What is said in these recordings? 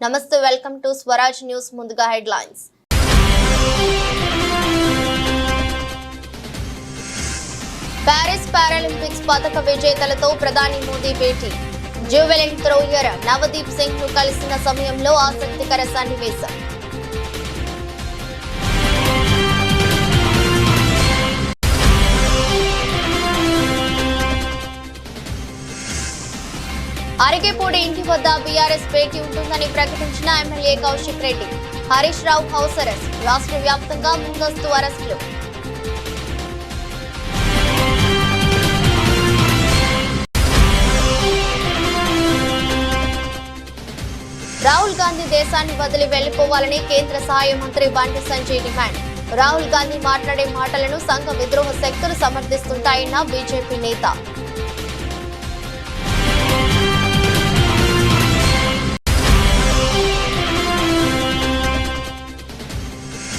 నమస్తే, welcome to Swaraj news. ముందుగా headlines. Paris Paralympics పతక విజేతలతో ప్రధాని మోదీ భేటీ. జావెలిన్ థ్రోయర్ నవదీప్ సింగ్ ను కలిసిన సమయంలో ఆసక్తికర సన్నివేశం. అరకేపూడి ఇంటి వద్ద బీఆర్ఎస్ భేటీ ఉంటుందని ప్రకటించిన MLA Kaushik Reddy. Harish Rao house arrest. రాష్ట్ర వ్యాప్తంగా ముందస్తు అరెస్టులు. రాహుల్ గాంధీ దేశాన్ని వదిలి వెళ్లిపోవాలని కేంద్ర సహాయ మంత్రి బండి సంజయ్ డిమాండ్. రాహుల్ గాంధీ మాట్లాడే మాటలను సంఘ విద్రోహ శక్తులు సమర్థిస్తుంటాయన్న బీజేపీ నేత.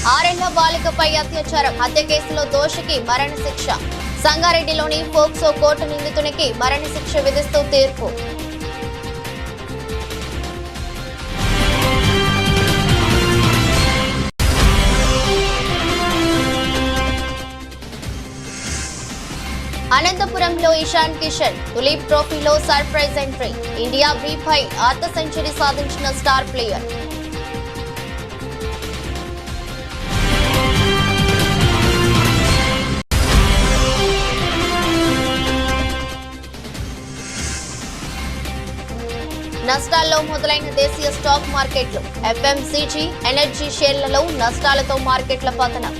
ఆరేళ్ల బాలికపై అత్యాచారం హత్య కేసులో దోషికి మరణశిక్ష. సంగారెడ్డిలోని పోక్సో కోర్టు నిందితునికి మరణశిక్ష విధిస్తూ తీర్పు. అనంతపురంలో ఇషాన్ కిషన్ తులీప్ ట్రోఫీలో సర్ప్రైజ్ ఎంట్రీ. ఇండియా బి-పై అర్ధ సెంచరీ సాధించిన స్టార్ ప్లేయర్. నష్టాల్లో మొదలైన దేశీయ స్టాక్ మార్కెట్లు. ఎఫ్ఎంసీజీ, ఎనర్జీ షేర్లలో నష్టాలతో మార్కెట్ల పతనం.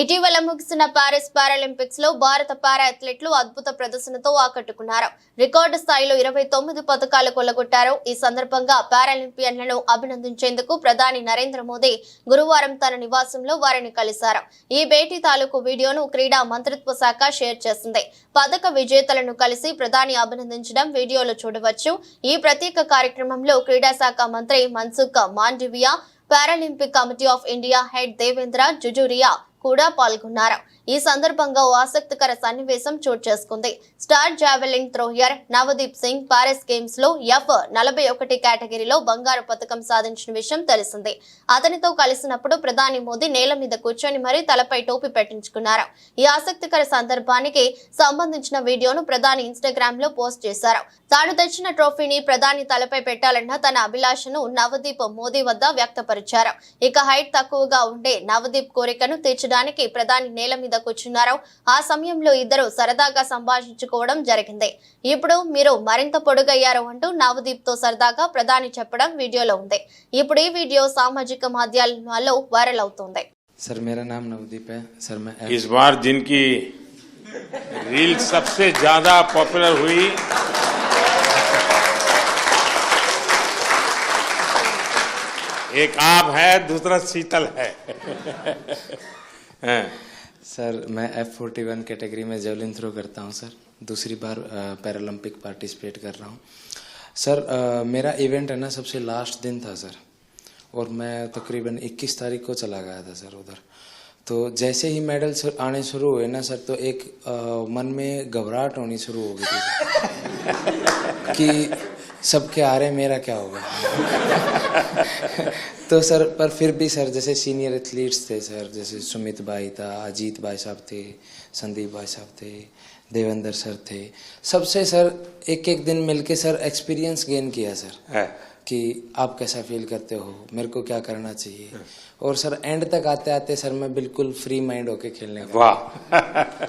ఇటీవల ముగిసిన ప్యారిస్ పారాలింపిక్స్ లో భారత పారా అథ్లెట్లు అద్భుత ప్రదర్శనతో ఆకట్టుకున్నారు. రికార్డు స్థాయిలో 29 పతకాలు కొల్లగొట్టారు. ఈ సందర్భంగా పారాలింపియన్లను అభినందించేందుకు ప్రధాని నరేంద్ర మోదీ గురువారం తన నివాసంలో వారిని కలిశారు. ఈ భేటీ తాలూకు వీడియోను క్రీడా మంత్రిత్వ శాఖ షేర్ చేసింది. పతక విజేతలను కలిసి ప్రధాని అభినందించడం వీడియోలో చూడవచ్చు. ఈ ప్రత్యేక కార్యక్రమంలో క్రీడా శాఖ మంత్రి Mansukh Mandaviya, Paralympic committee of India head Devendra Jhajharia కూడా పాల్గొన్నారు. ఈ సందర్భంగా ఓ ఆసక్తికర సన్నివేశం చోటు చేసుకుంది. Star javelin thrower Navdeep Singh Paris games లో F41 కేటగిరీలో బంగారు పతకం సాధించిన విషయం తెలిసిందే. అతనితో కలిసినప్పుడు ప్రధాని మోదీ నేల మీద కూర్చొని మరీ తలపై టోపీ పెట్టించుకున్నారు. ఈ ఆసక్తికర సందర్భానికి సంబంధించిన వీడియోను ప్రధాని ఇన్స్టాగ్రామ్ లో పోస్ట్ చేశారు. తాను తెచ్చిన ట్రోఫీని ప్రధాని తలపై పెట్టాలన్న తన అభిలాషను నవదీప్ మోదీ వద్ద వ్యక్తపరిచారు. ఇక హైట్ తక్కువగా ఉండే నవదీప్ కోరికను తీర్చడానికి ప్రధాని నేల మీద కూర్చున్నారు. ఆ సమయంలో ఇద్దరు సరదాగా సంభాషించుకోవడం జరిగింది. ఇప్పుడు మీరు మరింత పొడుగయ్యారు అంటూ నవదీప్ తో సరదాగా ప్రధాని చెప్పడం వీడియోలో ఉంది. ఇప్పుడు ఈ వీడియో సామాజిక మాధ్యమాల్లో వైరల్ అవుతుంది. सर मेरा नाम नवदीप है सर। मैं इस बार जिनकी रील सबसे ज्यादा पॉपुलर हुई एक आप है, दूसरा शीतल है। सर मैं F41 कैटेगरी में जेवलिन थ्रो करता हूं सर। दूसरी बार पैरालंपिक पार्टिसिपेट कर रहा हूं सर। मेरा इवेंट है ना सबसे लास्ट दिन था सर, और मैं तकरीबन 21 तारीख को चला गया था सर उधर। तो जैसे ही मेडल आने शुरू हुए ना सर, तो एक मन में घबराहट होनी शुरू हो गई थी कि सबके आ रहे मेरा क्या होगा। तो सर पर फिर भी सर जैसे सीनियर एथलीट्स थे सर, जैसे सुमित भाई था, अजीत भाई साहब थे, संदीप भाई साहब थे, देवेंद्र सर थे, सबसे सर एक एक दिन मिलके सर एक्सपीरियंस गेन किया सर कि आप कैसा फील करते हो, मेरे को क्या करना चाहिए। और सर एंड तक आते आते सर मैं बिल्कुल फ्री माइंड होके खेलने का। वाह।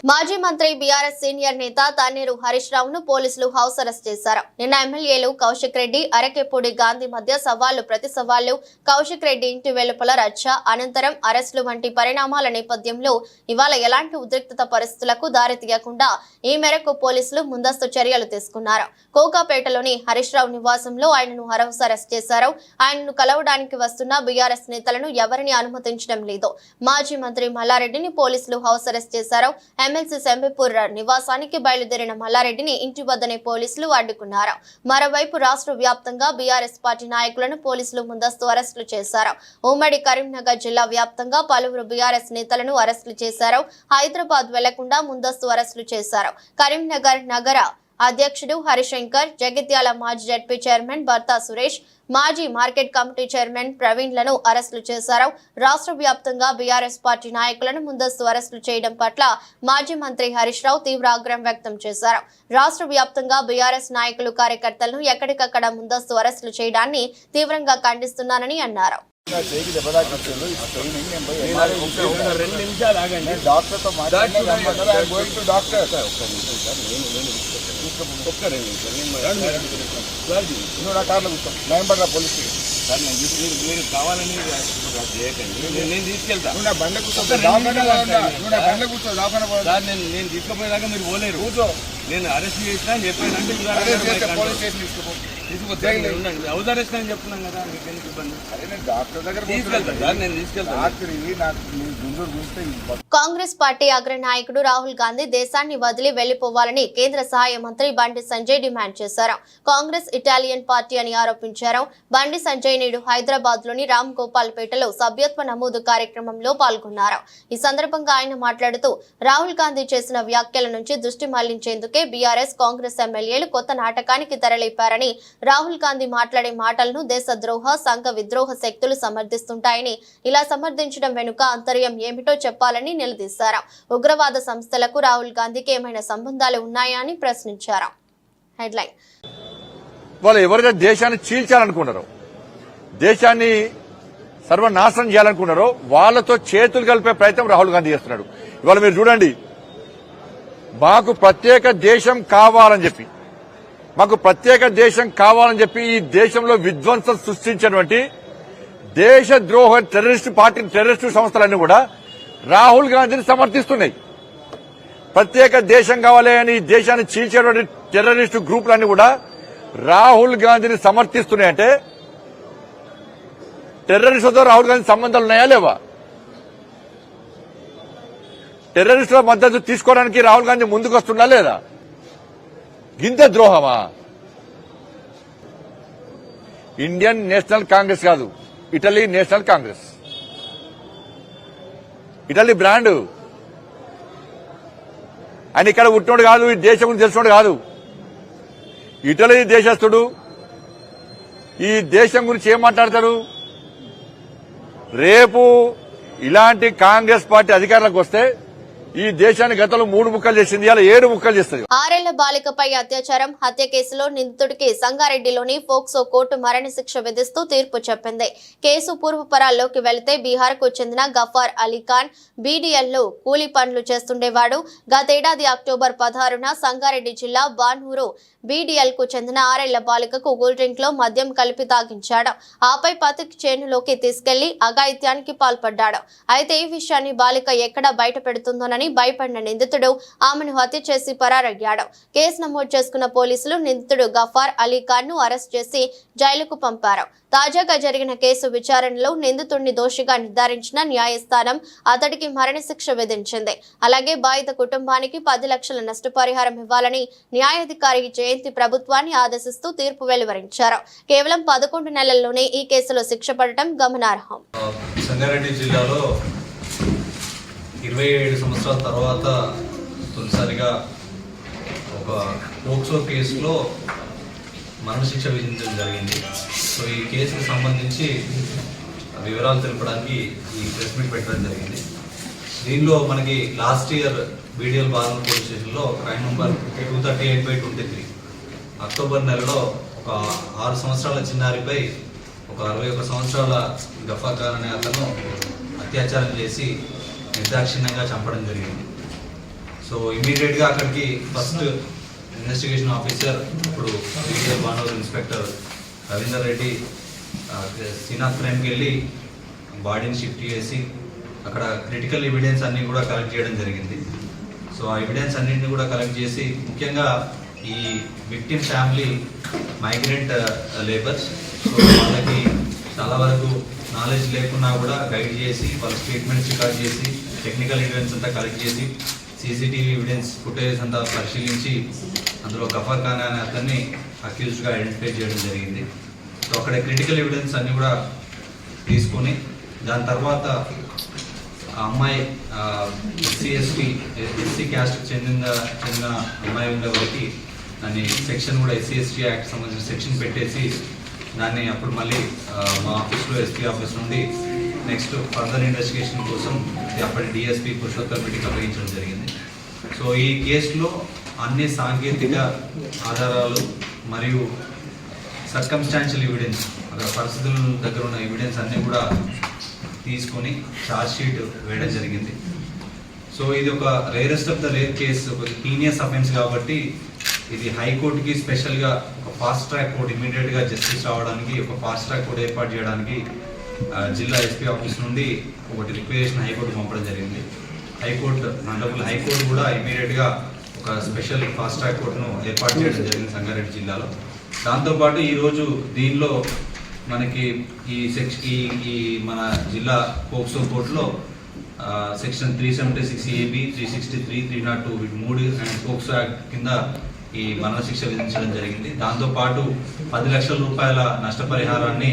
మాజీ మంత్రి బీఆర్ఎస్ సీనియర్ నేత తన్నీరు హరీష్ రావును పోలీసులు హౌస్ అరెస్ట్ చేశారు. నిన్న ఎమ్మెల్యేలు కౌశిక్ రెడ్డి, అరకేపూడి గాంధీ మధ్య సవాళ్లు ప్రతి సవాళ్లు, కౌశిక్ రెడ్డి ఇంటి వెలుపల రచ్చ, అనంతరం అరెస్టులు వంటి పరిణామాల నేపథ్యంలో ఇవాళ ఎలాంటి ఉద్రిక్తత పరిస్థితులకు దారితీయకుండా ఈ మేరకు పోలీసులు ముందస్తు చర్యలు తీసుకున్నారు. కోకాపేటలోని హరీష్ రావు నివాసంలో ఆయనను హౌస్ అరెస్ట్ చేశారు. ఆయనను కలవడానికి వస్తున్న బీఆర్ఎస్ నేతలను ఎవరిని అనుమతించడం లేదు. మాజీ మంత్రి మల్లారెడ్డిని పోలీసులు హౌస్ అరెస్ట్ చేశారు. ఎమ్మెల్సీ సెంబిపూర్ నివాసానికి బయలుదేరిన మల్లారెడ్డిని ఇంటి వద్దనే పోలీసులు అడ్డుకున్నారు. మరోవైపు రాష్ట్ర వ్యాప్తంగా బీఆర్ఎస్ పార్టీ నాయకులను పోలీసులు ముందస్తు అరెస్టులు చేశారు. ఉమ్మడి కరీంనగర్ జిల్లా వ్యాప్తంగా పలువురు బీఆర్ఎస్ నేతలను అరెస్టులు చేశారు. హైదరాబాద్ వెళ్లకుండా ముందస్తు అరెస్టులు చేశారు. కరీంనగర్ నగర అధ్యక్షుడు హరిశంకర్, జగిత్యాల మాజీ జడ్పీ చైర్మన్ భర్తా సురేష్, మాజీ మార్కెట్ కమిటీ చైర్మన్ ప్రవీణ్లను అరెస్టులు చేశారు. రాష్ట్ర వ్యాప్తంగా బీఆర్ఎస్ పార్టీ నాయకులను ముందస్తు అరెస్టులు చేయడం పట్ల మాజీ మంత్రి హరీష్ రావు తీవ్ర ఆగ్రహం వ్యక్తం చేశారు. రాష్ట్ర వ్యాప్తంగా బీఆర్ఎస్ నాయకులు, కార్యకర్తలను ఎక్కడికక్కడ ముందస్తు అరెస్టులు చేయడాన్ని తీవ్రంగా ఖండిస్తున్నానని అన్నారు. మీరు కావాలని నేను తీసుకెళ్తా నేను తీసుకుపోయేదాకా మీరు పోలేరు. నేను అరెస్ట్ చేసినా అని చెప్పానంటే హౌస్ అరెస్ట్ అని చెప్తున్నాను కదా, మీకు ఎందుకు ఇబ్బంది? తీసుకెళ్తాను సార్, నేను తీసుకెళ్తాను. కాంగ్రెస్ పార్టీ అగ్రనాయకుడు రాహుల్ గాంధీ దేశాన్ని వదిలి వెళ్లిపోవాలని కేంద్ర సహాయ మంత్రి బండి సంజయ్ డిమాండ్ చేశారు. కాంగ్రెస్ ఇటాలియన్ పార్టీ అని ఆరోపించారు. బండి సంజయ్ నేడు హైదరాబాద్ లోని రామ్ గోపాల్ పేటలో సభ్యత్వ నమోదు కార్యక్రమంలో పాల్గొన్నారు. ఈ సందర్భంగా ఆయన మాట్లాడుతూ రాహుల్ గాంధీ చేసిన వ్యాఖ్యల నుంచి దృష్టి మళ్లించేందుకే బీఆర్ఎస్, కాంగ్రెస్ ఎమ్మెల్యేలు కొత్త నాటకానికి తెరలేపారని, రాహుల్ గాంధీ మాట్లాడే మాటలను దేశద్రోహ, సంఘ విద్రోహ శక్తులు సమర్థిస్తుంటాయని, ఇలా సమర్థించడం వెనుక అంతర్యం ఏమిటో చెప్పాలని నిలదీశారు. ఉగ్రవాద సంస్థలకు రాహుల్ గాంధీకి ఏమైనా సంబంధాలు ఉన్నాయా అని ప్రశ్నించారు. హెడ్లైన్: వాళ్ళు ఎవరైతే దేశాన్ని చీల్చాలనుకున్నారో, దేశాన్ని సర్వనాశనం చేయాలనుకున్నారో వాళ్ళతో చేతులు కలిపే ప్రయత్నం రాహుల్ గాంధీ చేస్తున్నాడు. ఇవాళ మీరు చూడండి, మాకు ప్రత్యేక దేశం కావాలని చెప్పి ఈ దేశంలో విధ్వంసం సృష్టించినటువంటి దేశద్రోహ టెర్రరిస్టు సంస్థలన్నీ కూడా రాహుల్ గాంధీని సమర్థిస్తున్నాయి. ప్రత్యేక దేశం కావాలి అని దేశాన్ని చీల్చేటువంటి టెర్రరిస్టు గ్రూపులన్నీ కూడా రాహుల్ గాంధీని సమర్థిస్తున్నాయంటే టెర్రరిస్టులతో రాహుల్ గాంధీ సంబంధాలు ఉన్నాయా లేవా? టెర్రరిస్టుల మద్దతు తీసుకోవడానికి రాహుల్ గాంధీ ముందుకు వస్తున్నా లేదా? గింత ద్రోహమా? ఇండియన్ నేషనల్ కాంగ్రెస్ కాదు, Italy national Congress. Italy brand. ఆయన ఇక్కడ పుట్టినోడు కాదు, ఈ దేశం గురించి తెలిసినోడు కాదు. ఇటలీ దేశస్థుడు. ఈ దేశం గురించి ఏం మాట్లాడతారు? రేపు ఇలాంటి కాంగ్రెస్ పార్టీ అధికారంలోకి వస్తే ఈ దేశాన్ని గతంలో 3 ముక్కలు చేసింది, ఇలా 7 ముక్కలు చేస్తుంది. 6 ఏళ్ల బాలికపై అత్యాచారం, హత్య కేసులో నిందితుడికి సంగారెడ్డిలోని ఫోక్సో కోర్టు మరణశిక్ష విధిస్తూ తీర్పు చెప్పింది. కేసు పూర్వపరాల్లోకి వెళితే బీహార్ కు చెందిన గఫార్ అలీ ఖాన్ బీడీఎల్ లో కూలీ పనులు చేస్తుండేవాడు. గతేడాది అక్టోబర్ 16న సంగారెడ్డి జిల్లా బాన్హూరు బీడీఎల్ కు చెందిన 6 ఏళ్ల బాలికకు కూల్ డ్రింక్ లో మద్యం కలిపి తాగించాడు. ఆపై పతికి చేనులోకి తీసుకెళ్లి అఘాయిత్యానికి పాల్పడ్డాడు. అయితే ఈ విషయాన్ని బాలిక ఎక్కడ బయట పెడుతుందోనని భయపడిన నిందితుడు ఆమెను హత్య చేసి పరారయ్యాడు. కేసు నమోదు చేసుకున్న పోలీసులు నిందితుడు గఫార్ అలీ ఖాన్ ను అరెస్ట్ చేసి జైలుకు పంపారు. తాజాగా జరిగిన కేసు విచారణలో నిందితుడిని దోషిగా నిర్ధారించిన న్యాయస్థానం అతడికి మరణశిక్ష విధించింది. అలాగే బాధిత కుటుంబానికి 10 లక్షల నష్టపరిహారం ఇవ్వాలని న్యాయాధికారి జయంతి ప్రభుత్వాన్ని ఆదేశిస్తూ తీర్పు వెలువరించారు. కేవలం 11 నెలల్లోనే ఈ కేసులో శిక్ష పడటం గమనార్హం. సంగారెడ్డి జిల్లాలో 27 సంవత్సరాల తర్వాత తొలిసారిగా ఒక పోక్సో కేసులో మరణశిక్ష విధించడం జరిగింది. సో ఈ కేసుకు సంబంధించి వివరాలు తెలపడానికి ఈ ప్రెస్ మీట్ పెట్టడం జరిగింది. దీనిలో మనకి లాస్ట్ ఇయర్ బీడీఎల్ బార్నూర్ పోలీస్ స్టేషన్లో క్రైమ్ నెంబర్ 238/23 అక్టోబర్ నెలలో ఒక 6 సంవత్సరాల చిన్నారిపై ఒక 61 సంవత్సరాల గఫార్ ఖాన్ అనే అతను అత్యాచారం చేసి నిర్దాక్షిణ్యంగా చంపడం జరిగింది. సో ఇమీడియట్గా అక్కడికి ఫస్ట్ ఇన్వెస్టిగేషన్ ఆఫీసర్, ఇప్పుడు బీడీఎల్ బానూర్ ఇన్స్పెక్టర్ రవీందర్ రెడ్డి సీనాథ్ క్రైమ్కి వెళ్ళి బాడీని షిఫ్ట్ చేసి అక్కడ క్రిటికల్ ఎవిడెన్స్ అన్నీ కూడా కలెక్ట్ చేయడం జరిగింది. సో ఆ ఎవిడెన్స్ అన్నింటినీ కూడా కలెక్ట్ చేసి ముఖ్యంగా ఈ victim family migrant labours, so వాళ్ళకి చాలా వరకు నాలెడ్జ్ లేకున్నా కూడా గైడ్ చేసి వాళ్ళ స్టేట్మెంట్స్ రికార్డ్ చేసి టెక్నికల్ ఎవిడెన్స్ అంతా కలెక్ట్ చేసి సీసీటీవీ ఎవిడెన్స్ ఫుటేజ్ అంతా పరిశీలించి అందులో గఫార్ ఖాన్ అనే అతన్ని అక్యూజ్డ్గా ఐడెంటిఫై చేయడం జరిగింది. సో అక్కడ క్రిటికల్ ఎవిడెన్స్ అన్నీ కూడా తీసుకొని దాని తర్వాత ఆ అమ్మాయి ఎస్సీ క్యాస్ట్కి చెందిన అమ్మాయి ఉండేవారికి దాన్ని సెక్షన్ కూడా SC/ST యాక్ట్ సంబంధించిన సెక్షన్ పెట్టేసి దాన్ని అప్పుడు మళ్ళీ మా ఆఫీస్లో SP ఆఫీస్ నుండి నెక్స్ట్ ఫర్దర్ ఇన్వెస్టిగేషన్ కోసం అప్పటి DSP పురుషోత్తమ్ రెడ్డికి అప్పగించడం జరిగింది. సో ఈ కేసులో అన్ని సాంకేతిక ఆధారాలు మరియు సర్కమ్స్టాన్షియల్ ఎవిడెన్స్, అక్కడ పరిస్థితుల దగ్గర ఉన్న ఎవిడెన్స్ అన్నీ కూడా తీసుకొని ఛార్జ్ షీట్ వేయడం జరిగింది. సో ఇది ఒక rarest of the rare case, ఒక హీనియస్ అఫెన్స్ కాబట్టి ఇది హైకోర్టుకి స్పెషల్గా ఒక ఫాస్ట్ ట్రాక్ కోర్ట్ ఇమీడియట్గా జస్టిస్ రావడానికి ఒక ఫాస్ట్ ట్రాక్ కోర్ట్ ఏర్పాటు చేయడానికి జిల్లా SP ఆఫీస్ నుండి ఒకటి రిక్వెజేషన్ హైకోర్టు పంపడం జరిగింది. హైకోర్టు కూడా ఇమీడియట్గా ఒక స్పెషల్ ఫాస్ట్ ట్రాక్ కోర్టును ఏర్పాటు చేయడం జరిగింది సంగారెడ్డి జిల్లాలో. దాంతోపాటు ఈరోజు దీనిలో మనకి ఈ మన జిల్లా పోక్సో కోర్టులో సెక్షన్ 376AB, 363, 302 వీటి 3 అండ్ పోక్సో యాక్ట్ కింద ఈ మరణశిక్ష విధించడం జరిగింది. దాంతోపాటు 10 లక్షల రూపాయల నష్టపరిహారాన్ని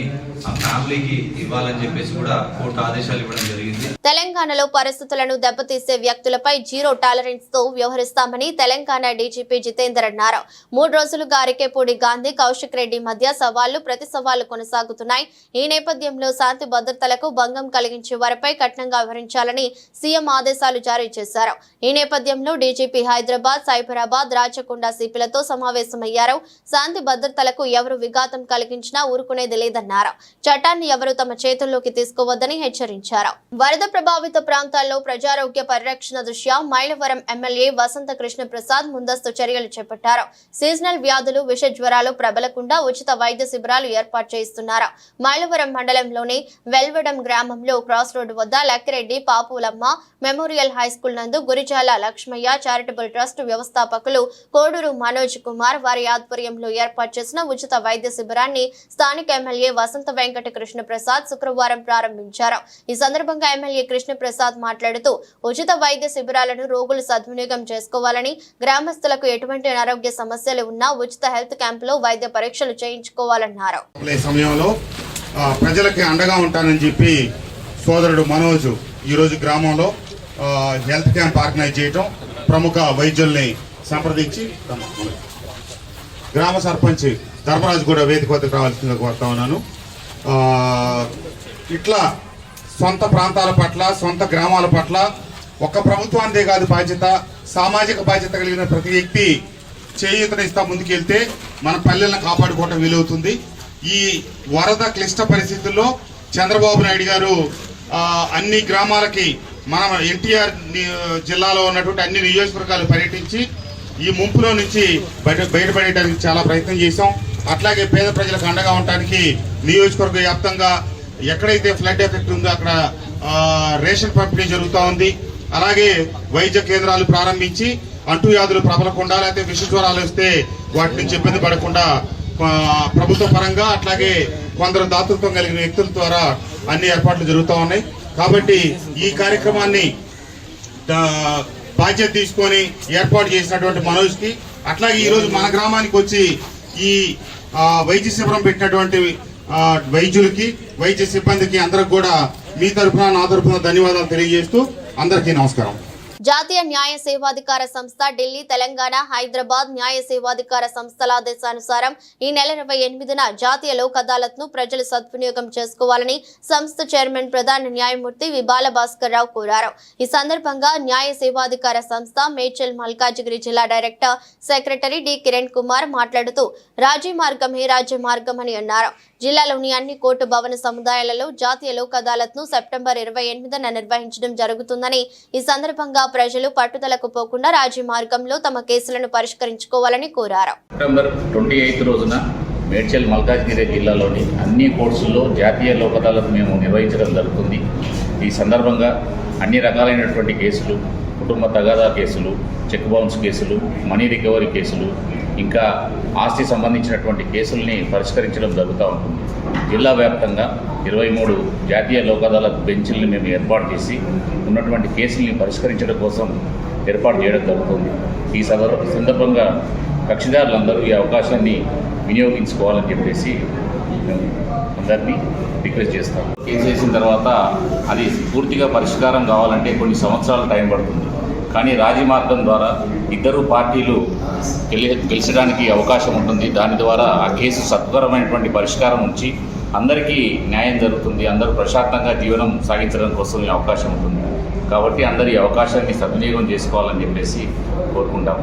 ఆ ఫ్యామిలీకి ఇవ్వాలని చెప్పేసి కూడా కోర్టు ఆదేశాలు ఇవ్వడం జరిగింది. తెలంగాణలో పరిస్థితులను దెబ్బతీసే వ్యక్తులపై జీరో టాలరెన్స్ తో వ్యవహరిస్తామని తెలంగాణ డీజీపీ జితేందర్ అన్నారు. 3 రోజులుగా అరికేపూడి గాంధీ, కౌశిక్ రెడ్డి మధ్య సవాళ్లు ప్రతి సవాళ్లు కొనసాగుతున్నాయి. ఈ నేపథ్యంలో శాంతి భద్రతలకు భంగం కలిగించే వారిపై కఠినంగా వ్యవహరించాలని సీఎం ఆదేశాలు జారీ చేశారు. ఈ నేపథ్యంలో డీజీపీ హైదరాబాద్, సైబరాబాద్, రాచకొండ సిపిలతో సమావేశమయ్యారు. శాంతి భద్రతలకు ఎవరు విఘాతం కలిగించినా ఊరుకునేది లేదన్నారు. చట్టాన్ని ఎవరు తమ చేతుల్లోకి తీసుకోవద్దని హెచ్చరించారు. వరద ప్రభావిత ప్రాంతాల్లో ప్రజారోగ్య పరిరక్షణ దృష్ట్యా మైలవరం ఎమ్మెల్యే వసంత కృష్ణ ప్రసాద్ ముందస్తు చర్యలు చేపట్టారు. సీజనల్ వ్యాధులు, విష జ్వరాలు ప్రబలకుండా ఉచిత వైద్య శిబిరాలు ఏర్పాటు చేస్తున్నారు. మైలవరం మండలంలోని వెల్వడం గ్రామంలో క్రాస్ రోడ్డు వద్ద లక్కిరెడ్డి పాపులమ్మ మెమోరియల్ హైస్కూల్ నందు గురిజాల లక్ష్మయ్య చారిటబుల్ ట్రస్ట్ వ్యవస్థాపకులు కోడూరు మనోజ్ కుమార్ వారి ఆధ్వర్యంలో ఏర్పాటు చేసిన ఉచిత వైద్య శిబిరాన్ని స్థానిక ఎమ్మెల్యే వసంత వెంకట కృష్ణ ప్రసాద్ శుక్రవారం ప్రారంభించారు. ఈ సందర్భంగా ఎమ్మెల్యే కృష్ణ ప్రసాద్ మాట్లాడుతూ ఉచిత వైద్య శిబిరాలను రోగులు సద్వినియోగం చేసుకోవాలని, గ్రామస్తులకు ఎటువంటి అనారోగ్య సమస్యలు ఉన్నా ఉచిత హెల్త్ క్యాంపులో వైద్య పరీక్షలు చేయించుకోవాలన్నారు. సమయంలో ప్రజలకి అండగా ఉంటానని చెప్పి సోదరుడు మనోజ్ ఈరోజు గ్రామంలో హెల్త్ క్యాంప్ ఆర్గనైజ్ చేయటం, ప్రముఖ వైద్యుల్ని సంప్రదించి గ్రామ సర్పంచ్ ధర్మరాజు కూడా వేదిక వద్దకు రావాల్సిందిగా కోరుతా ఉన్నాను. ఇట్లా సొంత ప్రాంతాల పట్ల, సొంత గ్రామాల పట్ల ఒక్క ప్రభుత్వానిదే కాదు బాధ్యత, సామాజిక బాధ్యత కలిగిన ప్రతి వ్యక్తి చేయూతనిస్తా ముందుకెళ్తే మన పల్లెలను కాపాడుకోవటం వీలవుతుంది. ఈ వరద క్లిష్ట పరిస్థితుల్లో చంద్రబాబు నాయుడు గారు అన్ని గ్రామాలకి మన ఎన్టీఆర్ జిల్లాలో ఉన్నటువంటి అన్ని నియోజకవర్గాలు పర్యటించి ఈ ముంపులో నుంచి బయటపడేయడానికి చాలా ప్రయత్నం చేశాం. అట్లాగే పేద ప్రజలకు అండగా ఉండటానికి నియోజకవర్గ వ్యాప్తంగా ఎక్కడైతే ఫ్లడ్ ఎఫెక్ట్ ఉందో అక్కడ రేషన్ పంపిణీ జరుగుతూ ఉంది. అలాగే వైద్య కేంద్రాలు ప్రారంభించి అంటువ్యాధులు ప్రబలకుండా, లేకపోతే విష జ్వరాలు వస్తే వాటి నుంచి ఇబ్బంది పడకుండా ప్రభుత్వ పరంగా అట్లాగే కొందరు దాతృత్వం కలిగిన వ్యక్తుల ద్వారా అన్ని ఏర్పాట్లు జరుగుతూ ఉన్నాయి. కాబట్టి ఈ కార్యక్రమాన్ని బాధ్యత తీసుకొని ఏర్పాటు చేసినటువంటి మనోజ్కి, అట్లాగే ఈరోజు మన గ్రామానికి వచ్చి ఈ వైద్య శిబిరం పెట్టినటువంటి వైద్యులకి, వైద్య సిబ్బందికి అందరికి కూడా మీ తరఫున, నా తరఫున ధన్యవాదాలు తెలియజేస్తూ అందరికీ నమస్కారం. జాతీయ న్యాయ సేవాధికార సంస్థ ఢిల్లీ, తెలంగాణ, హైదరాబాద్ న్యాయ సేవాధికార సంస్థల ఆదేశానుసారం ఈ నెల 28న జాతీయ లోక్ అదాలత్ ను ప్రజలు సద్వినియోగం చేసుకోవాలని సంస్థ చైర్మన్ ప్రధాన న్యాయమూర్తి వి బాలభాస్కర్ రావు కోరారు. ఈ సందర్భంగా న్యాయ సేవాధికార సంస్థ మేడ్చల్ మల్కాజిగిరి జిల్లా director secretary D Kiran Kumar మాట్లాడుతూ రాజీ మార్గమే రాజ్య మార్గం అని అన్నారు. జిల్లాలోని అన్ని కోర్టు భవన సముదాయాలలో జాతీయ లోక్ అదాలత్ ను సెప్టెంబర్ 28న నిర్వహించడం జరుగుతుందని, ఈ సందర్భంగా ప్రజలు పట్టుదలకు పోకుండా రాజీ మార్గంలో తమ కేసులను పరిష్కరించుకోవాలని కోరారు. సెప్టెంబర్ 28 రోజున మేడ్చల్ మల్కాజ్గిరి జిల్లాలోని అన్ని కోర్ట్స్లో జాతీయ లోక్ అదాలత్ మేము నిర్వహించడం జరుగుతుంది. ఈ సందర్భంగా అన్ని రకాలైనటువంటి కేసులు, కుటుంబ తగాదా కేసులు, చెక్ బౌన్స్ కేసులు, మనీ రికవరీ కేసులు, ఇంకా ఆస్తి సంబంధించినటువంటి కేసుల్ని పరిష్కరించడం జరుగుతూ ఉంటుంది. జిల్లా వ్యాప్తంగా 23 జాతీయ లోక్ అదాలత్ బెంచ్ల్ని మేము ఏర్పాటు చేసి ఉన్నటువంటి కేసుల్ని పరిష్కరించడం కోసం ఏర్పాటు చేయడం జరుగుతుంది. ఈ సందర్భంగా కక్షిదారులందరూ ఈ అవకాశాన్ని వినియోగించుకోవాలని చెప్పేసి మేము అందరినీ రిక్వెస్ట్ చేస్తాం. కేసు వేసిన తర్వాత అది పూర్తిగా పరిష్కారం కావాలంటే కొన్ని సంవత్సరాల టైం పడుతుంది. కానీ రాజీ మార్గం ద్వారా ఇద్దరు పార్టీలు గెలిచడానికి అవకాశం ఉంటుంది. దాని ద్వారా ఆ కేసు సత్వరమైనటువంటి పరిష్కారం ఉంచి అందరికీ న్యాయం జరుగుతుంది, అందరూ ప్రశాంతంగా జీవనం సాగించడం కోసం అవకాశం ఉంటుంది. కాబట్టి అందరి అవకాశాన్ని సద్వినియోగం చేసుకోవాలని చెప్పేసి కోరుకుంటాం.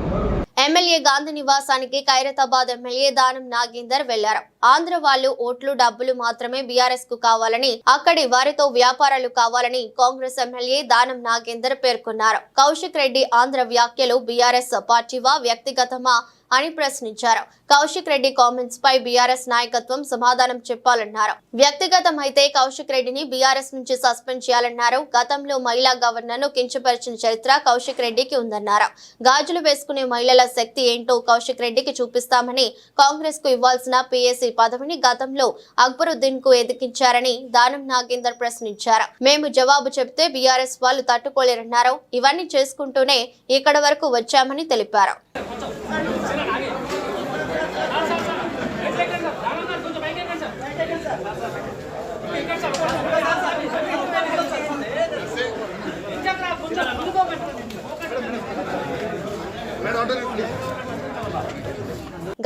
ఎమ్మెల్యే గాంధీ నివాసానికి ఖైరతాబాద్ ఎమ్మెల్యే దానం నాగేందర్ వెళ్లారు. ఆంధ్ర వాళ్ళు ఓట్లు డబ్బులు మాత్రమే బీఆర్ఎస్ కు కావాలని, అక్కడి వారితో వ్యాపారాలు కావాలని కాంగ్రెస్ ఎమ్మెల్యే దానం నాగేందర్ పేర్కొన్నారు. కౌశిక్ రెడ్డి ఆంధ్ర వ్యాఖ్యలు బీఆర్ఎస్ పార్టీవా వ్యక్తిగతమా అని ప్రశ్నించారు. కౌశిక్ రెడ్డి కామెంట్స్ పై బీఆర్ఎస్ నాయకత్వం సమాధానం చెప్పాలన్నారు. వ్యక్తిగతమైతే కౌశిక్ రెడ్డిని బీఆర్ఎస్ నుంచి సస్పెండ్ చేయాలన్నారు. గతంలో మహిళా గవర్నర్ ను కించపరిచిన చరిత్ర కౌశిక్ రెడ్డికి ఉందన్నారు. గాజులు వేసుకునే మహిళల శక్తి ఏంటో కౌశిక్ రెడ్డికి చూపిస్తామని, కాంగ్రెస్ కు ఇవ్వాల్సిన పీఏసీ పదవిని గతంలో అక్బరుద్దీన్ కు ఎదిగించారని దానం నాగేందర్ ప్రశ్నించారు. మేము జవాబు చెప్తే బీఆర్ఎస్ వాళ్ళు తట్టుకోలేరన్నారు. ఇవన్నీ చేసుకుంటూనే ఇక్కడ వరకు వచ్చామని తెలిపారు.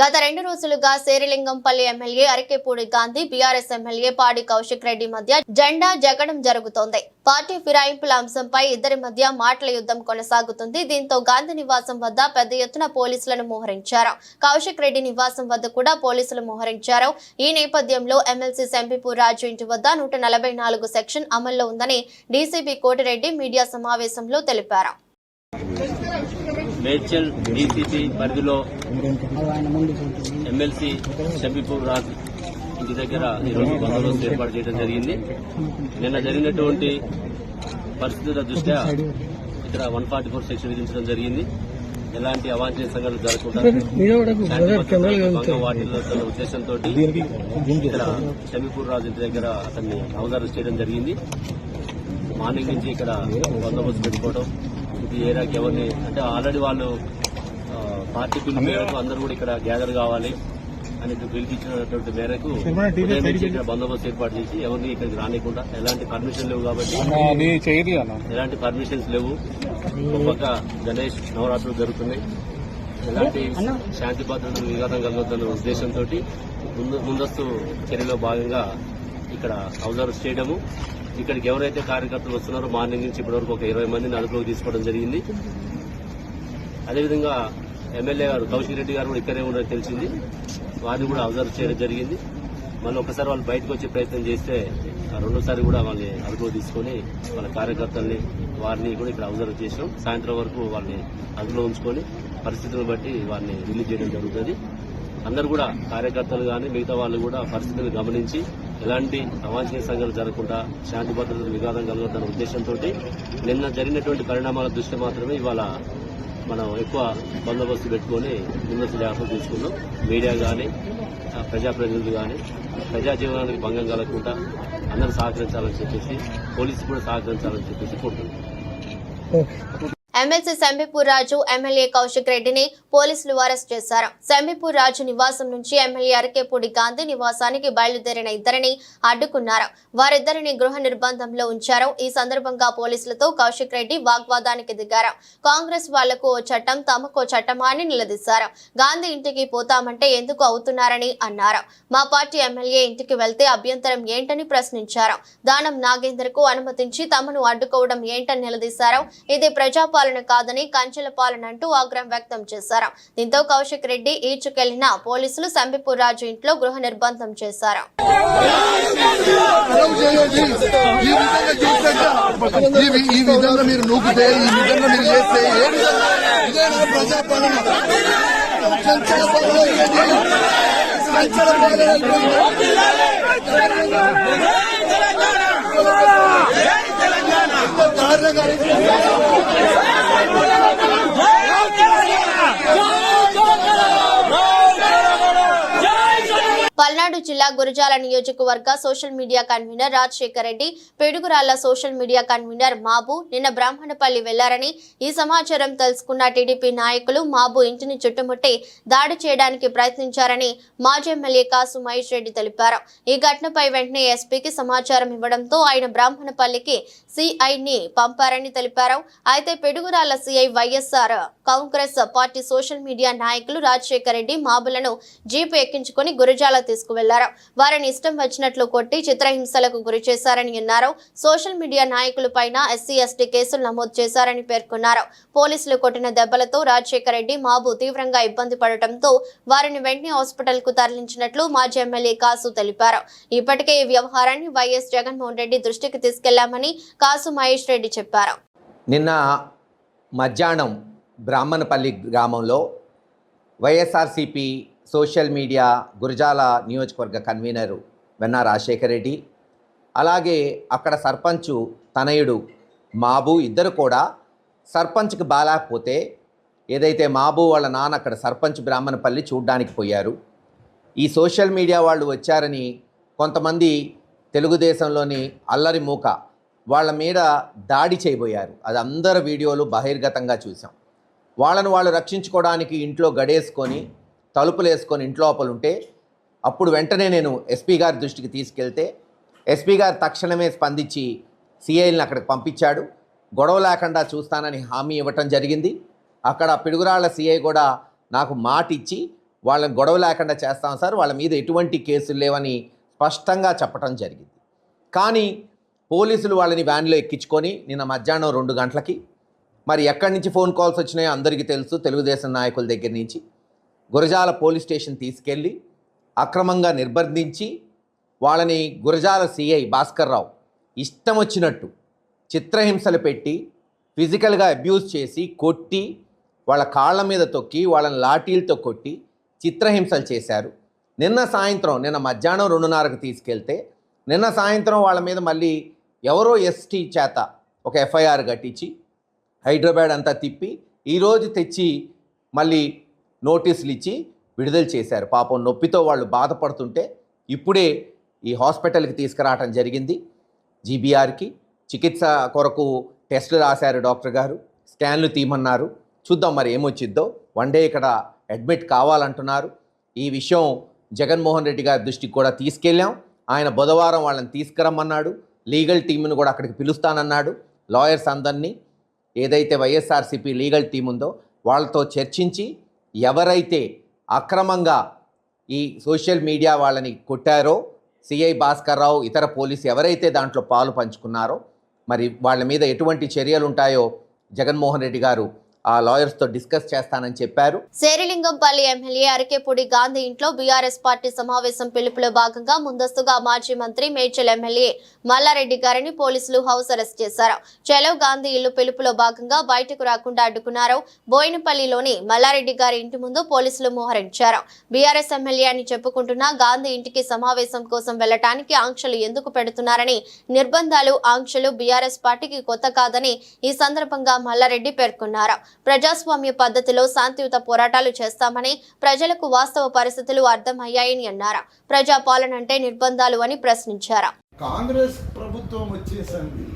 గత 2 రోజులుగా Serilingampally MLA Arekapudi Gandhi, BRS MLA Padi Kaushik Reddy మధ్య జెండా జగడం జరుగుతోంది. పార్టీ ఫిరాయింపుల అంశంపై ఇద్దరి మధ్య మాటల యుద్ధం కొనసాగుతుంది. దీంతో గాంధీ నివాసం వద్ద పెద్ద ఎత్తున పోలీసులను మోహరించారు. కౌశిక్ రెడ్డి నివాసం వద్ద కూడా పోలీసులు మోహరించారు. ఈ నేపథ్యంలో ఎమ్మెల్సీ సెంపిపూర్ రాజు ఇంటి వద్ద 144 సెక్షన్ అమల్లో ఉందని డీసీపీ కోటిరెడ్డి మీడియా సమావేశంలో తెలిపారు. మేడ్చల్ డీసీపీ పరిధిలో ఎమ్మెల్సీ షబీపూర్ రాజ్ ఇంటి దగ్గర ఈరోజు బందోబస్తు ఏర్పాటు చేయడం జరిగింది. నిన్న జరిగినటువంటి పరిస్థితుల దృష్ట్యా ఇక్కడ 144 సెక్షన్ విధించడం జరిగింది. ఎలాంటి అవాంఛనీయ సంఘటనలు జరగకుండా వాటిల్లో ఉద్దేశంతో ఇక్కడ షబీపూర్ రాజు ఇంటి దగ్గర అతన్ని అవగాహన చేయడం జరిగింది. మార్నింగ్ నుంచి ఇక్కడ బందోబస్తు పెట్టుకోవడం, ఈ ఏరియాకి ఎవరిని అంటే ఆల్రెడీ వాళ్ళు పార్టీ పిలుపు మేరకు అందరూ కూడా ఇక్కడ గ్యాదర్ కావాలి అని పిలిపించినటువంటి మేరకు ఉదయం నుంచి ఇక్కడ బందోబస్తు ఏర్పాటు చేసి ఎవరిని ఇక్కడికి రానికుండా, ఎలాంటి పర్మిషన్ లేవు కాబట్టి ఎలాంటి పర్మిషన్స్ లేవు. ఒక పక్క గణేష్ నవరాత్రులు జరుగుతున్నాయి, ఎలాంటి శాంతి భద్రతలు విఘాతం కలగొద్దన్న ఉద్దేశంతో ముందస్తు చర్యలో భాగంగా ఇక్కడ అబ్జర్వ్ చేయడము. ఇక్కడికి ఎవరైతే కార్యకర్తలు వస్తున్నారో మార్నింగ్ నుంచి ఇప్పటివరకు ఒక 20 మందిని అదుపులోకి తీసుకోవడం జరిగింది. అదేవిధంగా ఎమ్మెల్యే గారు కౌశిక్ రెడ్డి గారు కూడా ఇక్కడే ఉన్నారని తెలిసింది, వారిని కూడా అబ్జర్వ్ చేయడం జరిగింది. మళ్ళీ ఒకసారి వాళ్ళు బయటకు వచ్చే ప్రయత్నం చేస్తే రెండోసారి కూడా వాళ్ళని అదుపులోకి తీసుకొని వాళ్ళ కార్యకర్తల్ని వారిని కూడా ఇక్కడ అబ్జర్వ్ చేసినాం. సాయంత్రం వరకు వాళ్ళని అదుపులో ఉంచుకొని పరిస్థితులను బట్టి వారిని రిలీజ్ చేయడం జరుగుతుంది. అందరూ కూడా కార్యకర్తలు కానీ మిగతా వాళ్ళు కూడా పరిస్థితులను గమనించి ఎలాంటి అవాంఛనీయ సంఘటనలు జరగకుండా శాంతి భద్రతలు విఘాతం కలుగుతున్న ఉద్దేశంతో నిన్న జరిగినటువంటి పరిణామాల దృష్ట్యా మాత్రమే ఇవాళ మనం ఎక్కువ బందోబస్తు పెట్టుకుని ముందస్తు జాగ్రత్తలు తీసుకున్నాం. మీడియా కానీ ప్రజాప్రతినిధులు కానీ ప్రజా జీవనానికి భంగం కలగకుండా అందరూ సహకరించాలని చెప్పేసి, పోలీసులు కూడా సహకరించాలని చెప్పేసి కోరుతున్నాం. ఎమ్మెల్సీ సెంబిపూర్ రాజు, ఎమ్మెల్యే కౌశిక్ రెడ్డిని పోలీసులు అరెస్ట్ చేశారు. సెంబిపూర్ రాజు నివాసం నుంచి ఎమ్మెల్యే అరకేపూడి గాంధీ నివాసానికి బయలుదేరిన ఇద్దరిని అడ్డుకున్నారు. వారిద్దరిని గృహ నిర్బంధంలో ఉంచారు. ఈ సందర్భంగా పోలీసులతో కౌశిక్ రెడ్డి వాగ్వాదానికి దిగారు. కాంగ్రెస్ వాళ్లకు ఓ చట్టం, తమకో చట్టమా అని నిలదీశారు. గాంధీ ఇంటికి పోతామంటే ఎందుకు అవుతున్నారని అన్నారు. మా పార్టీ ఎమ్మెల్యే ఇంటికి వెళ్తే అభ్యంతరం ఏంటని ప్రశ్నించారు. దానం నాగేందర్ కు అనుమతించి తమను అడ్డుకోవడం ఏంటని నిలదీశారు. ఇది ప్రజాపాలన కాదని కంచెల పాలన అంటూ ఆగ్రహం వ్యక్తం చేశారు. దీంతో కౌశిక్ రెడ్డి ఈడ్చుకెళ్లిన పోలీసులు సెంబిపూర్ రాజు ఇంట్లో గృహ నిర్బంధం చేశారు. పల్నాడు జిల్లా గురజాల నియోజకవర్గ social media convener Rajasekhar Reddy, Piduguralla social media convener Mabu నిన్న బ్రాహ్మణపల్లి వెళ్లారని ఈ సమాచారం తెలుసుకున్న టీడీపీ నాయకులు మాబు ఇంటిని చుట్టుముట్టి దాడి చేయడానికి ప్రయత్నించారని మాజీ ఎమ్మెల్యే కాసు మహేష్ రెడ్డి తెలిపారు. ఈ ఘటనపై వెంటనే ఎస్పీకి సమాచారం ఇవ్వడంతో ఆయన బ్రాహ్మణపల్లికి సిఐని పంపారని తెలిపారు. అయితే Piduguralla CI YSR Congress party social media నాయకులు రాజశేఖర్ రెడ్డి మాబులను జీపు ఎక్కించుకుని గురజాల తీసుకువెళ్లారు. వారిని ఇష్టం వచ్చినట్లు కొట్టి చిత్రహింసలకు గురి చేశారని అన్నారు. సోషల్ మీడియా నాయకుల పైన ఎస్సీ ఎస్టీ కేసులు నమోదు చేశారని పేర్కొన్నారు. పోలీసులు కొట్టిన దెబ్బలతో రాజశేఖర్ రెడ్డి మాబు తీవ్రంగా ఇబ్బంది పడటంతో వారిని వెంటనే హాస్పిటల్ కు తరలించినట్లు మాజీ ఎమ్మెల్యే కాసు తెలిపారు. ఇప్పటికే ఈ వ్యవహారాన్ని వైఎస్ జగన్మోహన్ రెడ్డి దృష్టికి తీసుకెళ్లామని కాసు మహేష్ రెడ్డి చెప్పారు. నిన్న మధ్యాహ్నం బ్రాహ్మణపల్లి గ్రామంలో వైఎస్ఆర్సీపీ సోషల్ మీడియా గురజాల నియోజకవర్గ కన్వీనరు వెన్నా రాజశేఖర్ రెడ్డి, అలాగే అక్కడ సర్పంచు తనయుడు మాబు ఇద్దరు కూడా సర్పంచ్కి బాలేకపోతే ఏదైతే మాబు వాళ్ళ నాన్న అక్కడ సర్పంచ్ బ్రాహ్మణపల్లి చూడ్డానికి పోయారు. ఈ సోషల్ మీడియా వాళ్ళు వచ్చారని కొంతమంది తెలుగుదేశంలోని అల్లరి మూక వాళ్ళ మీద దాడి చేయబోయారు. అది అందరు వీడియోలు బహిర్గతంగా చూసాం. వాళ్ళను వాళ్ళు రక్షించుకోవడానికి ఇంట్లో గడేసుకొని తలుపులు వేసుకొని ఇంట్లోపల ఉంటే అప్పుడు వెంటనే నేను ఎస్పీ గారి దృష్టికి తీసుకెళ్తే ఎస్పీ గారు తక్షణమే స్పందించి సిఐల్ని అక్కడికి పంపించాడు. గొడవ లేకుండా చూస్తానని హామీ ఇవ్వటం జరిగింది. అక్కడ పిడుగురాళ్ల సిఐ కూడా నాకు మాట ఇచ్చి వాళ్ళని గొడవ లేకుండా చేస్తాం సార్, వాళ్ళ మీద ఎటువంటి కేసులు లేవని స్పష్టంగా చెప్పడం జరిగింది. కానీ పోలీసులు వాళ్ళని వ్యాన్లో ఎక్కించుకొని నిన్న మధ్యాహ్నం 2 గంటలకి మరి ఎక్కడి నుంచి ఫోన్ కాల్స్ వచ్చినాయో అందరికీ తెలుసు, తెలుగుదేశం నాయకుల దగ్గర నుంచి గురజాల పోలీస్ స్టేషన్ తీసుకెళ్ళి అక్రమంగా నిర్బంధించి వాళ్ళని గురజాల సిఐ భాస్కర్ రావు ఇష్టం వచ్చినట్టు చిత్రహింసలు పెట్టి ఫిజికల్గా అబ్యూజ్ చేసి కొట్టి వాళ్ళ కాళ్ళ మీద తొక్కి వాళ్ళని లాఠీలతో కొట్టి చిత్రహింసలు చేశారు. నిన్న మధ్యాహ్నం 2:30కి తీసుకెళ్తే నిన్న సాయంత్రం వాళ్ళ మీద మళ్ళీ ఎవరో ఎస్టీ చేత ఒక ఎఫ్ఐఆర్ కట్టించి హైదరాబాద్ అంతా తిప్పి ఈరోజు తెచ్చి మళ్ళీ నోటీసులు ఇచ్చి విడుదల చేశారు. పాపం నొప్పితో వాళ్ళు బాధపడుతుంటే ఇప్పుడే ఈ హాస్పిటల్కి తీసుకురావటం జరిగింది. జీబీఆర్కి చికిత్స కొరకు టెస్టులు రాశారు డాక్టర్ గారు, స్కాన్లు తీయమన్నారు. చూద్దాం మరి ఏమొచ్చిద్దో. 1 డే ఇక్కడ అడ్మిట్ కావాలంటున్నారు. ఈ విషయం జగన్మోహన్ రెడ్డి గారి దృష్టికి కూడా తీసుకెళ్ళాం. ఆయన బుధవారం వాళ్ళని తీసుకురమ్మన్నాడు. లీగల్ టీంను కూడా అక్కడికి పిలుస్తానన్నాడు. లాయర్స్ అందరినీ ఏదైతే వైఎస్ఆర్సీపీ లీగల్ టీం ఉందో వాళ్ళతో చర్చించి ఎవరైతే అక్రమంగా ఈ సోషల్ మీడియా వాళ్ళని కొట్టారో సిఐ భాస్కర్ రావు ఇతర పోలీసు ఎవరైతే దాంట్లో పాలు పంచుకున్నారో మరి వాళ్ళ మీద ఎటువంటి చర్యలు ఉంటాయో జగన్మోహన్ రెడ్డి గారు ఆ లాయర్స్ తో డిస్కస్ చేస్తానని చెప్పారు. శేరిలింగంపల్లి ఎమ్మెల్యే అరకేపూడి గాంధీ ఇంట్లో బీఆర్ఎస్ పార్టీ సమావేశం పిలుపులో భాగంగా ముందస్తుగా మాజీ మంత్రి మేడ్చల్ ఎమ్మెల్యే మల్లారెడ్డి గారిని పోలీసులు హౌస్ అరెస్ట్ చేశారు. చలో గాంధీ ఇల్లు పిలుపులో భాగంగా బయటకు రాకుండా అడ్డుకున్నారు. బోయినపల్లిలోని మల్లారెడ్డి గారి ఇంటి ముందు పోలీసులు మోహరించారు. బీఆర్ఎస్ ఎమ్మెల్యే అని చెప్పుకుంటున్న గాంధీ ఇంటికి సమావేశం కోసం వెళ్లటానికి ఆంక్షలు ఎందుకు పెడుతున్నారని, నిర్బంధాలు ఆంక్షలు బీఆర్ఎస్ పార్టీకి కొత్త కాదని ఈ సందర్భంగా మల్లారెడ్డి పేర్కొన్నారు. ప్రజాస్వామ్య పద్ధతిలో శాంతియుత పోరాటాలు చేస్తామని, ప్రజలకు వాస్తవ పరిస్థితులు అర్థమయ్యాయని అన్నారు. ప్రజా పాలన అంటే నిర్బంధాలు అని ప్రశ్నించారు. కాంగ్రెస్ ప్రభుత్వం వచ్చేసింది,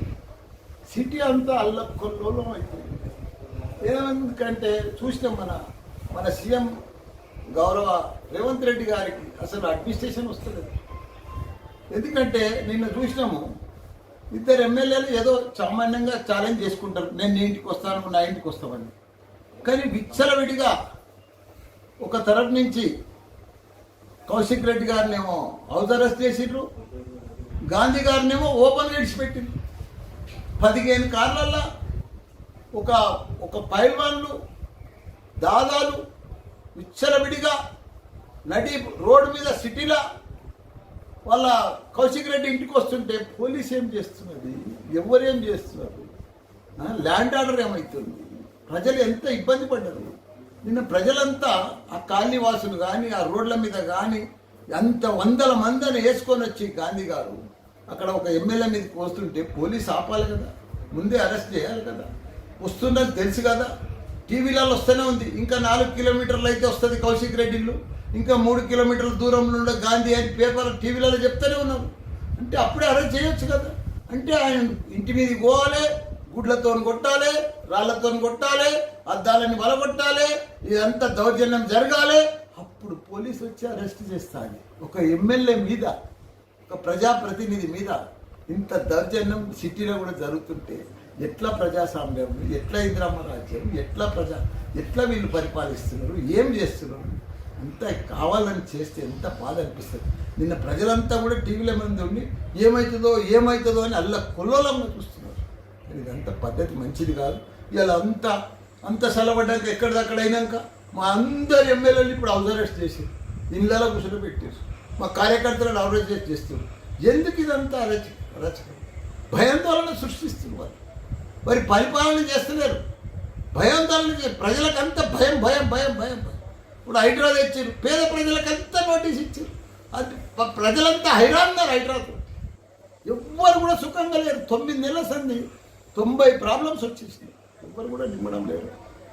సిటీ అంతా అల్లకొల్లోలం అయిపోయింది. ఎందుకంటే చూసినాం మన సీఎం గౌరవ రేవంత్ రెడ్డి గారికి అసలు అడ్మినిస్ట్రేషన్ వస్తుంది. ఎందుకంటే నిన్న చూసినాము, 2 ఎమ్మెల్యేలు ఏదో సామాన్యంగా ఛాలెంజ్ చేసుకుంటారు, నేను నీ ఇంటికి వస్తాను, నా ఇంటికి వస్తామని. కానీ విచ్చలవిడిగా ఒక తరఫు నుంచి కౌశిక్ రెడ్డి గారినేమో హౌస్ అరెస్ట్ చేసిండ్రు, గాంధీ గారినేమో ఓపెన్ విడిచిపెట్టింది. 15 కార్లల్లో ఒక పైల్వాన్లు దాదాలు విచ్చలవిడిగా నడి రోడ్డు మీద సిటీలో వాళ్ళ కౌశిక్ రెడ్డి ఇంటికి వస్తుంటే పోలీసు ఏం చేస్తున్నది, ఎవరేం చేస్తున్నారు, ల్యాండ్ ఆర్డర్ ఏమవుతుంది, ప్రజలు ఎంత ఇబ్బంది పడ్డారు. నిన్న ప్రజలంతా ఆ కాలనీ వాసులు కానీ ఆ రోడ్ల మీద కానీ అంత 100 మందిని వేసుకొని వచ్చి గాంధీ గారు అక్కడ ఒక ఎమ్మెల్యే మీదకి వస్తుంటే పోలీసు ఆపాలి కదా, ముందే అరెస్ట్ చేయాలి కదా. వస్తున్నది తెలుసు కదా, టీవీలలో వస్తూనే ఉంది. ఇంకా 4 కిలోమీటర్లు అయితే వస్తుంది కౌశిక్ రెడ్డి ఇల్లు, ఇంకా 3 కిలోమీటర్ల దూరంలో ఉన్న గాంధీ అని పేపర్ టీవీలలో చెప్తూనే ఉన్నారు. అంటే అప్పుడే అరెస్ట్ చేయొచ్చు కదా. అంటే ఆయన ఇంటి మీదకి పోవాలి, గుడ్లతో కొట్టాలి, రాళ్లతో కొట్టాలి, అద్దాలని బలగొట్టాలి, ఇదంతా దౌర్జన్యం జరగాలి. అప్పుడు పోలీసు వచ్చి అరెస్ట్ చేస్తాడు. ఒక ఎమ్మెల్యే మీద, ఒక ప్రజాప్రతినిధి మీద ఇంత దౌర్జన్యం సిటీలో కూడా జరుగుతుంటే ఎట్లా ప్రజాస్వామ్యం, ఎట్లా ఇందిరమ్మ రాజ్యం, ఎట్లా వీళ్ళు పరిపాలిస్తున్నారు, ఏం చేస్తున్నారు? అంత కావాలని చేస్తే ఎంత బాధ అనిపిస్తుంది. నిన్న ప్రజలంతా కూడా టీవీల మీద ఉండి ఏమవుతుందో అని అల్ల కొల్లోలంగా చూస్తున్నారు. ఇదంతా పద్ధతి మంచిది కాదు. ఇలా అంత సెలబడ్డాక ఎక్కడిదక్కడ అయినాక మా అందరు ఎమ్మెల్యేలు ఇప్పుడు హౌస్ అరెస్ట్ చేసి ఇళ్ళలో కూర్చొని పెట్టేసి మా కార్యకర్తలను అరెస్ట్ చేస్తున్నారు. ఎందుకు ఇదంతా అరచకం? భయాందోళన సృష్టిస్తున్నారు. మరి పరిపాలన చేస్తున్నారు, భయాందోళన ప్రజలకంతా భయం. ఇప్పుడు హైడ్రా తెచ్చారు, పేద ప్రజలకంతా నోటీస్ ఇచ్చారు. అది ప్రజలంతా హైరాన్నారు హైడ్రాతో. ఎవ్వరు కూడా సుఖంగా లేరు. 9 నెలల సంది 90 ప్రాబ్లమ్స్ వచ్చేసినాయి. ఎవ్వరు కూడా నిమ్మడం లేరు.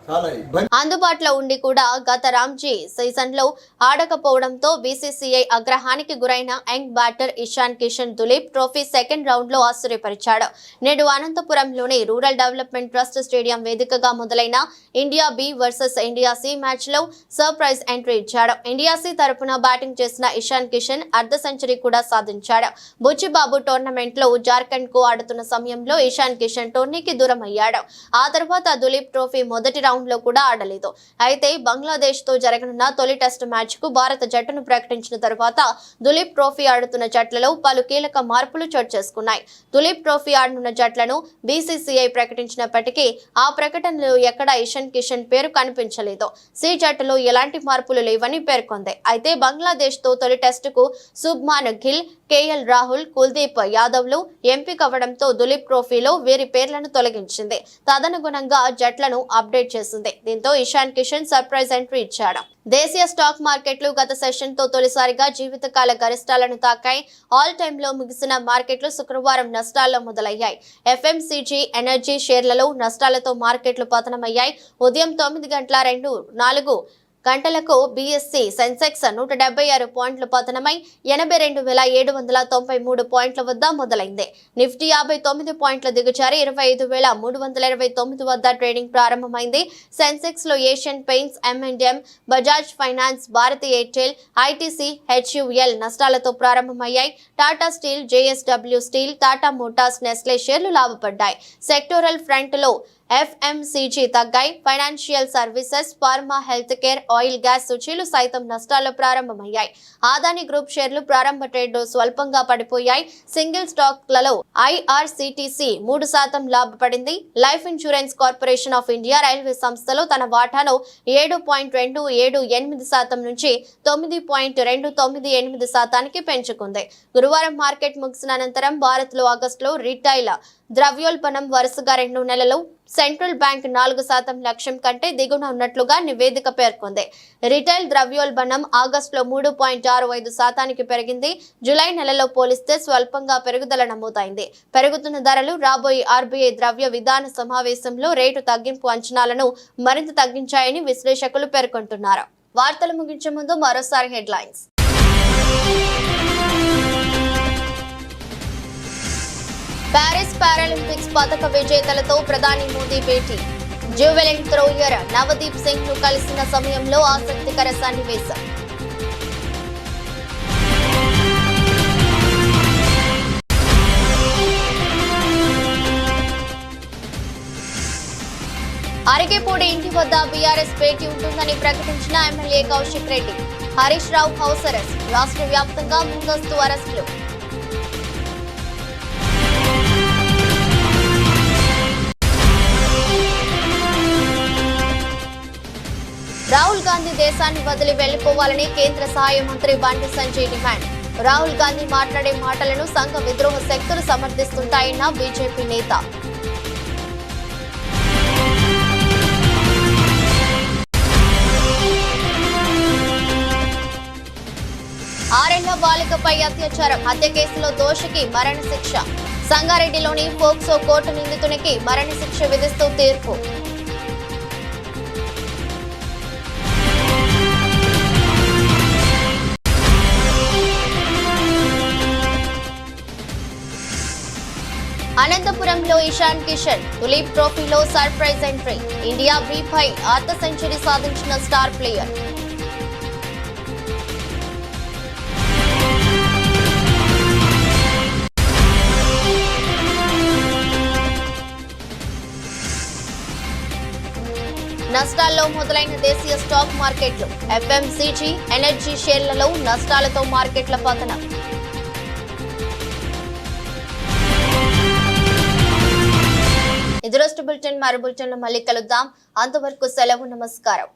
చాలా ఇబ్బంది. అందుబాటులో ఉండి కూడా గత రామ్జీ సీజన్లో ఆడకపోవడంతో బీసీసీఐ ఆగ్రహానికి గురైన young batter Ishan Kishan Duleep trophy second round లో ఆశ్చర్యపరిచాడు. నేడు అనంతపురంలోని రూరల్ డెవలప్మెంట్ ట్రస్ట్ స్టేడియం వేదికగా మొదలైన India B versus India C match లో సర్ప్రైజ్ ఎంట్రీ ఇచ్చాడు. ఇండియా సి తరపున బ్యాటింగ్ చేసిన ఇషాన్ కిషన్ అర్ధ సెంచరీ కూడా సాధించాడు. బుచ్చిబాబు టోర్నమెంట్ లో జార్ఖండ్ కు ఆడుతున్న సమయంలో ఇషాన్ కిషన్ టోర్నీకి దూరం అయ్యాడు. ఆ తర్వాత దులీప్ ట్రోఫీ మొదటి రౌండ్ లో కూడా ఆడలేదు. అయితే బంగ్లాదేశ్ తో జరగనున్న తొలి టెస్ట్ మ్యాచ్ కు భారత జట్టును ప్రకటించిన తర్వాత దులీప్ ట్రోఫీ ఆడుతున్న జట్లలో పలు కీలక మార్పులు చోటు చేసుకున్నాయి. దులీప్ ట్రోఫీ ఆడనున్న జట్లను బీసీసీఐ ప్రకటించినప్పటికీ ఆ ప్రకటనలో ఎక్కడ ఇషాన్ కిషన్ పేరు కనిపించలేదు. సి జట్టులో ఎలాంటి మార్పులు లేవని పేర్కొంది. అయితే బంగ్లాదేశ్ తో తొలి టెస్ట్ కు శుభ్మాన్ గిల్, కేఎల్ రాహుల్, కుల్దీప్ యాదవ్లు ఎంపిక అవ్వడంతో దులీప్ ట్రోఫీలో వీరి పేర్లను తొలగించింది. తదనుగుణంగా జట్లను అప్డేట్ చేసింది. దీంతో ఇషాన్ కిషన్ సర్ప్రైజ్ ఎంట్రీ ఇచ్చాడు. దేశీయ స్టాక్ మార్కెట్లు గత సెషన్ తో తొలిసారిగా జీవితకాల గరిష్టాలను తాకాయి. ఆల్ టైమ్ లో ముగిసిన మార్కెట్లు శుక్రవారం నష్టాల్లో మొదలయ్యాయి. ఎఫ్ఎంసీజీ, ఎనర్జీ షేర్లలో నష్టాలతో మార్కెట్లు పతనమయ్యాయి. ఉదయం 9:04 గంటలకు బీఎస్సీ సెన్సెక్స్ 176 పాయింట్లు పతనమై 82,793 పాయింట్ల వద్ద మొదలైంది. నిఫ్టీ 59 పాయింట్ల దిగజారి 25,329 వద్ద ట్రేడింగ్ ప్రారంభమైంది. సెన్సెక్స్ లో Asian paints, M&M, Bajaj finance, Bharti Airtel, ITC, HUL నష్టాలతో ప్రారంభమయ్యాయి. Tata steel, JSW steel, Tata motors, Nestle షేర్లు లాభపడ్డాయి. సెక్టోరల్ ఫ్రంట్ లో ఎఫ్ఎంసీజీ తగ్గాయి. Financial services, pharma, health care, oil, gas సూచీలు సైతం నష్టాల్లో ప్రారంభమయ్యాయి. ఆదాని గ్రూప్ షేర్లు ప్రారంభ ట్రేడ్ సల్పంగా పడిపోయాయి. సింగిల్ స్టాక్లలో IRCTC 3% లాభపడింది. Life Insurance Corporation of India railway సంస్థలో తన వాటాను 7.278% నుంచి 9.298% పెంచుకుంది. గురువారం మార్కెట్ ముగిసిన అనంతరం భారత్ లో ఆగస్టులో రిటైల్ ద్రవ్యోల్బణం వరుసగా 2 నెలలు సెంట్రల్ బ్యాంక్ 4% లక్ష్యం కంటే దిగువన ఉన్నట్లుగా నివేదిక పేర్కొంది. రిటైల్ ద్రవ్యోల్బణం ఆగస్టులో 3.65% పెరిగింది. జూలై నెలలో పోలిస్తే స్వల్పంగా పెరుగుదల నమోదైంది. పెరుగుతున్న ధరలు రాబోయే RBI ద్రవ్య విధాన సమావేశంలో రేటు తగ్గింపు అంచనాలను మరింత తగ్గించాయని విశ్లేషకులు పేర్కొంటున్నారు. వార్తలు ముగించే ముందు మరోసారి హెడ్లైన్స్. ప్యారిస్ పారాలింపిక్స్ పతక విజేతలతో ప్రధాని మోదీ భేటీ. జూవెలిన్ థ్రోయర్ నవదీప్ సింగ్ ను కలిసిన సమయంలో ఆసక్తికర సన్నివేశం. అరిగేపూడి ఇంటి వద్ద బీఆర్ఎస్ భేటీ ఉంటుందని ప్రకటించిన MLA Kaushik Reddy. Harish Rao house arrest. రాష్ట్ర వ్యాప్తంగా ముందస్తు అరెస్టులు. రాహుల్ గాంధీ దేశాన్ని వదిలి వెళ్లిపోవాలని కేంద్ర సహాయ మంత్రి బండి సంజయ్ డిమాండ్. రాహుల్ గాంధీ మాట్లాడే మాటలను సంఘ విద్రోహ శక్తులు సమర్థిస్తుంటాయన్న బీజేపీ నేత. ఆరేళ్ల బాలికపై అత్యాచారం, హత్య కేసులో దోషికి మరణశిక్ష. సంగారెడ్డిలోని పోక్సో కోర్టు నిందితునికి మరణశిక్ష విధిస్తూ తీర్పు. అనంతపురంలో ఇషాన్ కిషన్ దులీప్ ట్రోఫీలో సర్ప్రైజ్ ఎంట్రీ. ఇండియా B5 అర్ధ సెంచరీ సాధించిన స్టార్ ప్లేయర్. నష్టాల్లో మొదలైన దేశీయ స్టాక్ మార్కెట్లు. FMCG, ఎనర్జీ షేర్లలో నష్టాలతో మార్కెట్ల పతనం. ఇది రోజు బులెటిన్. మరో బులెటిన్లో మళ్ళీ కలుద్దాం. అంతవరకు సెలవు. నమస్కారం.